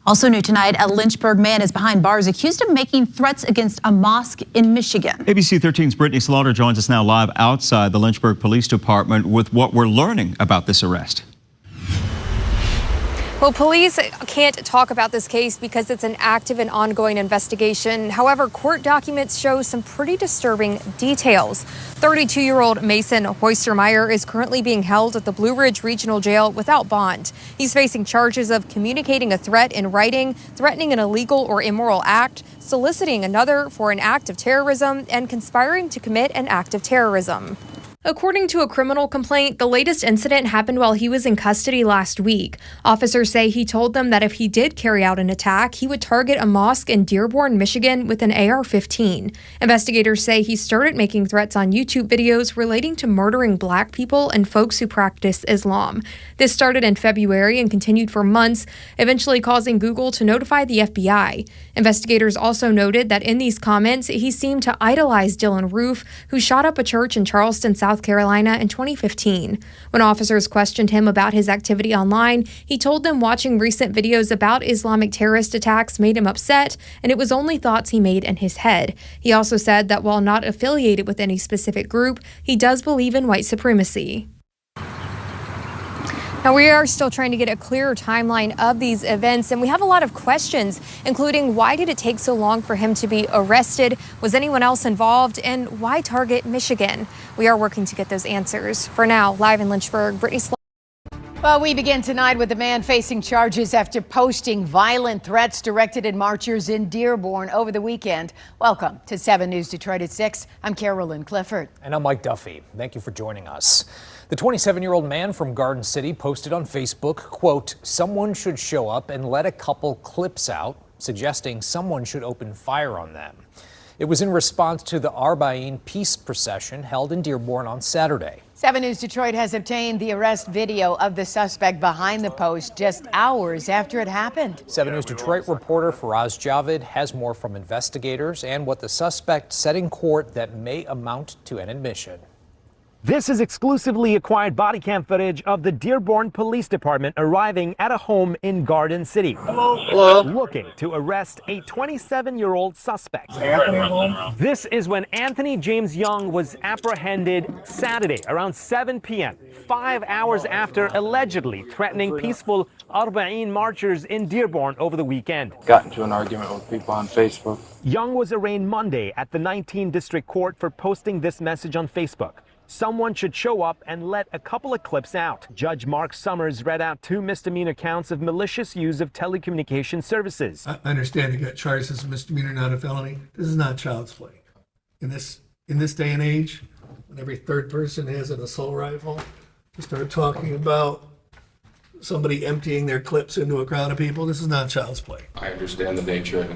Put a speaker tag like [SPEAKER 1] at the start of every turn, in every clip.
[SPEAKER 1] Also new tonight, a Lynchburg man is behind bars accused of making threats against a mosque in Michigan.
[SPEAKER 2] ABC 13's Brittany Slaughter joins us now live outside the Lynchburg Police Department with what we're learning about this arrest.
[SPEAKER 3] Well, police can't talk about this case because it's an active and ongoing investigation. However, court documents show some pretty disturbing details. 32-year-old Mason Hoystermeyer is currently being held at the Blue Ridge Regional Jail without bond. He's facing charges of communicating a threat in writing, threatening an illegal or immoral act, soliciting another for an act of terrorism, and conspiring to commit an act of terrorism. According to a criminal complaint, the latest incident happened while he was in custody last week. Officers say he told them that if he did carry out an attack, he would target a mosque in Dearborn, Michigan with an AR-15. Investigators say he started making threats on YouTube videos relating to murdering black people and folks who practice Islam. This started in February and continued for months, eventually causing Google to notify the FBI. Investigators also noted that in these comments, he seemed to idolize Dylan Roof, who shot up a church in Charleston, South Carolina in 2015. When officers questioned him about his activity online, he told them watching recent videos about Islamic terrorist attacks made him upset, and it was only thoughts he made in his head. He also said that while not affiliated with any specific group, he does believe in white supremacy. Now, we are still trying to get a clearer timeline of these events, and we have a lot of questions, including why did it take so long for him to be arrested? Was anyone else involved? And why target Michigan? We are working to get those answers. For now, live in Lynchburg, Brittany Slaughter.
[SPEAKER 4] Well, we begin tonight with a man facing charges after posting violent threats directed at marchers in Dearborn over the weekend. Welcome to 7 News Detroit at 6. I'm Carolyn Clifford.
[SPEAKER 5] And I'm Mike Duffy. Thank you for joining us. The 27-year-old man from Garden City posted on Facebook, quote, "Someone should show up and let a couple clips out," suggesting someone should open fire on them. It was in response to the Arba'in peace procession held in Dearborn on Saturday.
[SPEAKER 4] 7 News Detroit has obtained the arrest video of the suspect behind the post just hours after it happened.
[SPEAKER 5] 7 News Detroit reporter Faraz Javed has more from investigators and what the suspect said in court that may amount to an admission.
[SPEAKER 6] This is exclusively acquired body cam footage of the Dearborn Police Department arriving at a home in Garden City.
[SPEAKER 7] Hello.
[SPEAKER 6] Looking to arrest a 27-year-old suspect. This is when Anthony James Young was apprehended Saturday around 7 p.m., 5 hours after allegedly threatening peaceful Arba'in marchers in Dearborn over the weekend.
[SPEAKER 7] Got into an argument with people on Facebook.
[SPEAKER 6] Young was arraigned Monday at the 19th District Court for posting this message on Facebook. Someone should show up and let a couple of clips out. Judge Mark Summers read out 2 misdemeanor counts of malicious use of telecommunication services.
[SPEAKER 8] I understand you got charged as a misdemeanor, not a felony. This is not child's play. In this day and age, when every third person has an assault rifle, to start talking about somebody emptying their clips into a crowd of people, this is not child's play.
[SPEAKER 7] I understand the nature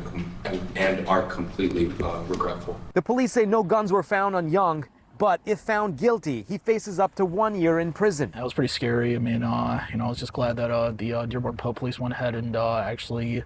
[SPEAKER 7] and are completely regretful.
[SPEAKER 6] The police say no guns were found on Young, but if found guilty, he faces up to 1 year in prison.
[SPEAKER 9] That was pretty scary. I mean, I was just glad that the Dearborn police went ahead and actually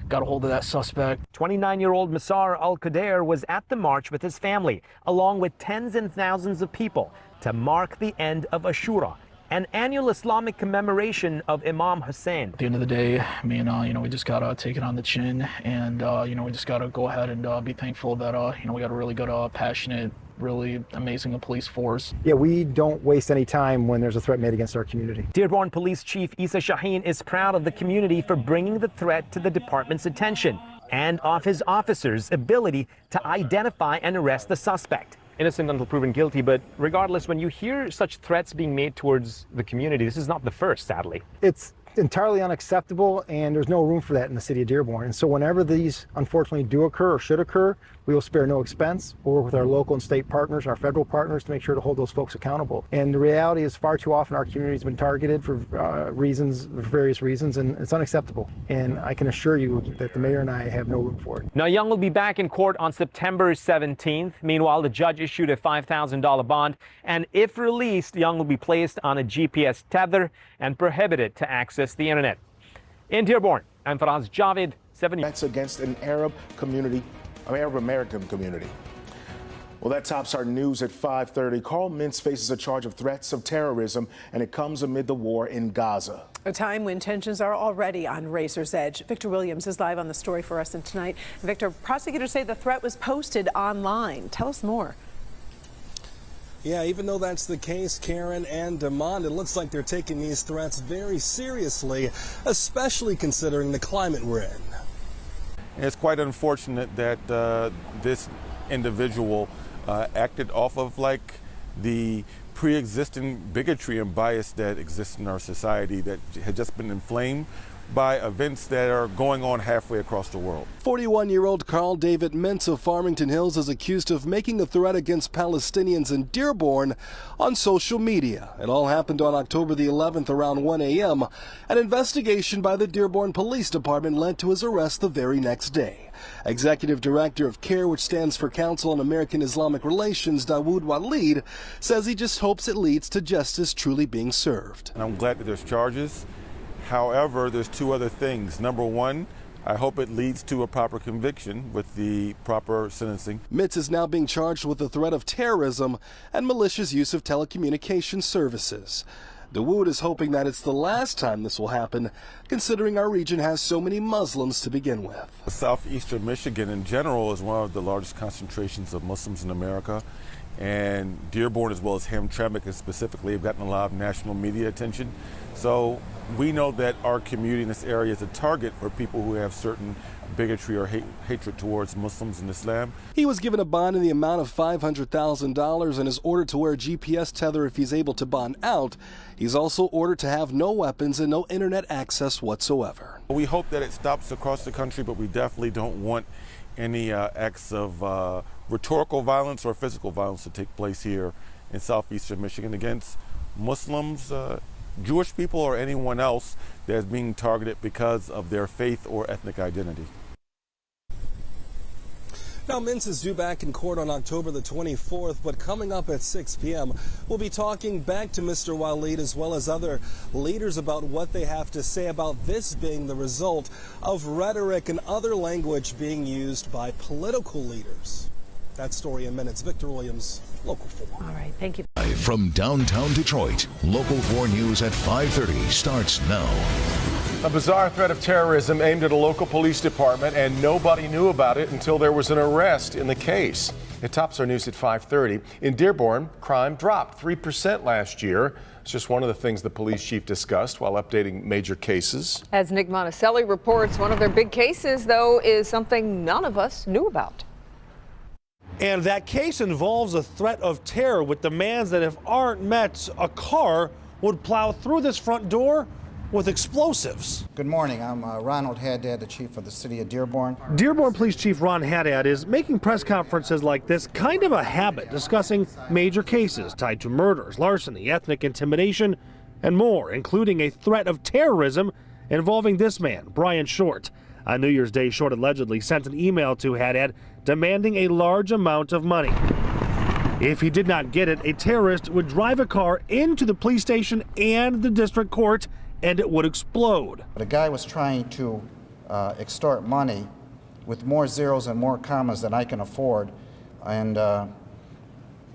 [SPEAKER 9] got a hold of that suspect.
[SPEAKER 6] 29-year-old Masar Al-Qadir was at the march with his family, along with tens and thousands of people, to mark the end of Ashura, an annual Islamic commemoration of Imam Hussein.
[SPEAKER 9] At the end of the day, I mean, we just got to take it on the chin, and, we just got to go ahead and be thankful that, we got a really good, passionate, really amazing police force.
[SPEAKER 10] Yeah, we don't waste any time when there's a threat made against our community.
[SPEAKER 6] Dearborn Police Chief Issa Shaheen is proud of the community for bringing the threat to the department's attention and of his officers' ability to identify and arrest the suspect. Innocent until proven guilty, but regardless, when you hear such threats being made towards the community, this is not the first, sadly.
[SPEAKER 10] It's entirely unacceptable, and there's no room for that in the city of Dearborn. And so whenever these unfortunately do occur or should occur, we will spare no expense. We'll work with our local and state partners, our federal partners, to make sure to hold those folks accountable. And the reality is, far too often our community has been targeted for various reasons, and it's unacceptable. And I can assure you that the mayor and I have no room for it.
[SPEAKER 6] Now, Young will be back in court on September 17th. Meanwhile, the judge issued a $5,000 bond, and if released, Young will be placed on a GPS tether and prohibited to access the internet. In Dearborn, I'm Faraz Javed, 7 News.
[SPEAKER 11] That's against an Arab American community. Well, that tops our news at 5:30. Carl Mintz faces a charge of threats of terrorism, and it comes amid the war in Gaza.
[SPEAKER 12] A time when tensions are already on razor's edge. Victor Williams is live on the story for us tonight. Victor, prosecutors say the threat was posted online. Tell us more.
[SPEAKER 13] Yeah, even though that's the case, Karen and Damond, it looks like they're taking these threats very seriously, especially considering the climate we're in.
[SPEAKER 14] It's quite unfortunate that this individual acted off of like the pre-existing bigotry and bias that exists in our society that had just been inflamed by events that are going on halfway across the world.
[SPEAKER 13] 41-year-old Carl David Mintz of Farmington Hills is accused of making a threat against Palestinians in Dearborn on social media. It all happened on October the 11th around 1 a.m. An investigation by the Dearborn Police Department led to his arrest the very next day. Executive Director of CARE, which stands for Council on American Islamic Relations, Dawood Walid, says he just hopes it leads to justice truly being served.
[SPEAKER 14] And I'm glad that there's charges. However, there's two other things. Number one, I hope it leads to a proper conviction with the proper sentencing.
[SPEAKER 13] Mitz is now being charged with the threat of terrorism and malicious use of telecommunication services. Dawood is hoping that it's the last time this will happen, considering our region has so many Muslims to begin with.
[SPEAKER 14] Southeastern Michigan in general is one of the largest concentrations of Muslims in America. And Dearborn, as well as Hamtramck specifically, have gotten a lot of national media attention. So we know that our community in this area is a target for people who have certain bigotry or hatred towards Muslims and Islam.
[SPEAKER 13] He was given a bond in the amount of $500,000 and is ordered to wear a GPS tether if he's able to bond out. He's also ordered to have no weapons and no internet access whatsoever.
[SPEAKER 14] We hope that it stops across the country, but we definitely don't want any acts of rhetorical violence or physical violence to take place here in southeastern Michigan against Muslims, Jewish people, or anyone else that is being targeted because of their faith or ethnic identity.
[SPEAKER 13] Now, Mintz is due back in court on October the 24th, but coming up at 6 p.m., we'll be talking back to Mr. Walid as well as other leaders about what they have to say about this being the result of rhetoric and other language being used by political leaders. That story in minutes. Victor Williams, Local 4.
[SPEAKER 12] All right, thank you.
[SPEAKER 15] From downtown Detroit, Local 4 News at 5:30 starts now.
[SPEAKER 16] A bizarre threat of terrorism aimed at a local police department, and nobody knew about it until there was an arrest in the case. It tops our news at 5:30. In Dearborn, crime dropped 3% last year. It's just one of the things the police chief discussed while updating major cases.
[SPEAKER 17] As Nick Monticelli reports, one of their big cases, though, is something none of us knew about.
[SPEAKER 18] And that case involves a threat of terror with demands that if aren't met, a car would plow through this front door with explosives.
[SPEAKER 19] Good morning. I'm Ronald Haddad, the chief of the city of Dearborn.
[SPEAKER 18] Dearborn Police Chief Ron Haddad is making press conferences like this kind of a habit, discussing major cases tied to murders, larceny, ethnic intimidation, and more, including a threat of terrorism involving this man, Brian Short. On New Year's Day, Short allegedly sent an email to Haddad demanding a large amount of money. If he did not get it, a terrorist would drive a car into the police station and the district court, and it would explode.
[SPEAKER 19] The guy was trying to extort money with more zeros and more commas than I can afford, and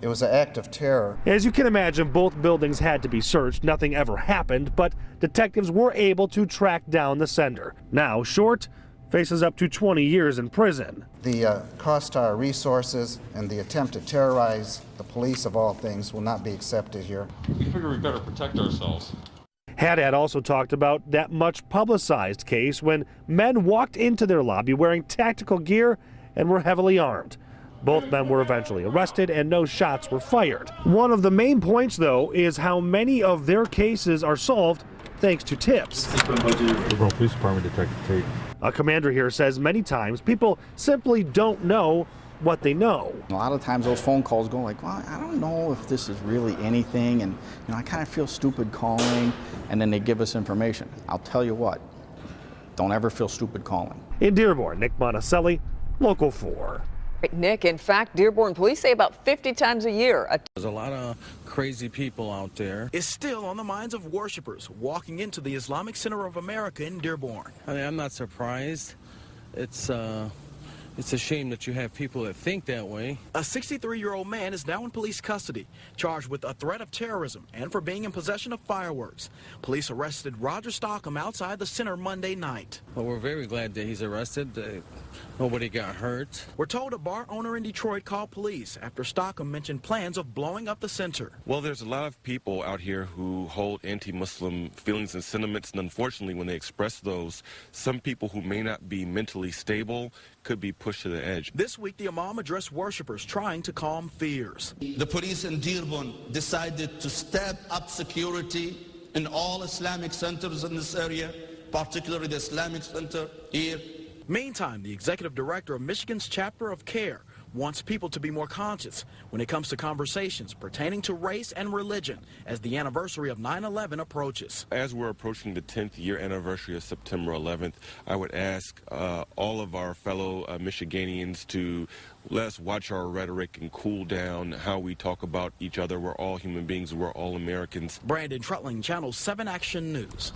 [SPEAKER 19] it was an act of terror.
[SPEAKER 18] As you can imagine, both buildings had to be searched. Nothing ever happened, but detectives were able to track down the sender. Now, Short faces up to 20 years in prison.
[SPEAKER 19] The cost to our resources and the attempt to terrorize the police, of all things, will not be accepted here.
[SPEAKER 20] We figure we better protect ourselves.
[SPEAKER 18] Haddad also talked about that much publicized case when men walked into their lobby wearing tactical gear and were heavily armed. Both men were eventually arrested and no shots were fired. One of the main points, though, is how many of their cases are solved thanks to tips.
[SPEAKER 21] Dearborn Police Department Detective Tate.
[SPEAKER 18] A commander here says many times people simply don't know what they know.
[SPEAKER 22] A lot of times those phone calls go like, well, I don't know if this is really anything, and I kind of feel stupid calling, and then they give us information. I'll tell you what, don't ever feel stupid calling.
[SPEAKER 18] In Dearborn, Nick Monticelli, Local 4.
[SPEAKER 17] Nick, in fact, Dearborn police say about 50 times a year.
[SPEAKER 23] There's a lot of crazy people out there.
[SPEAKER 24] It's still on the minds of worshipers walking into the Islamic Center of America in Dearborn.
[SPEAKER 23] I mean, I'm not surprised. It's It's a shame that you have people that think that way.
[SPEAKER 24] A 63-year-old man is now in police custody, charged with a threat of terrorism and for being in possession of fireworks. Police arrested Roger Stockham outside the center Monday night.
[SPEAKER 23] Well, we're very glad that he's arrested. Nobody got hurt.
[SPEAKER 24] We're told a bar owner in Detroit called police after Stockham mentioned plans of blowing up the center.
[SPEAKER 1] Well, there's a lot of people out here who hold anti-Muslim feelings and sentiments, and unfortunately, when they express those, some people who may not be mentally stable could be pushed to the edge.
[SPEAKER 24] This week, the imam addressed worshipers trying to calm fears.
[SPEAKER 2] The police in Dearborn decided to step up security in all Islamic centers in this area, particularly the Islamic Center here.
[SPEAKER 24] Meantime, the executive director of Michigan's chapter of CARE wants people to be more conscious when it comes to conversations pertaining to race and religion as the anniversary of 9/11 approaches.
[SPEAKER 1] As we're approaching the 10th year anniversary of September 11th, I would ask all of our fellow Michiganians to let us watch our rhetoric and cool down how we talk about each other. We're all human beings. We're all Americans.
[SPEAKER 24] Brandon Trutling, Channel 7 Action News.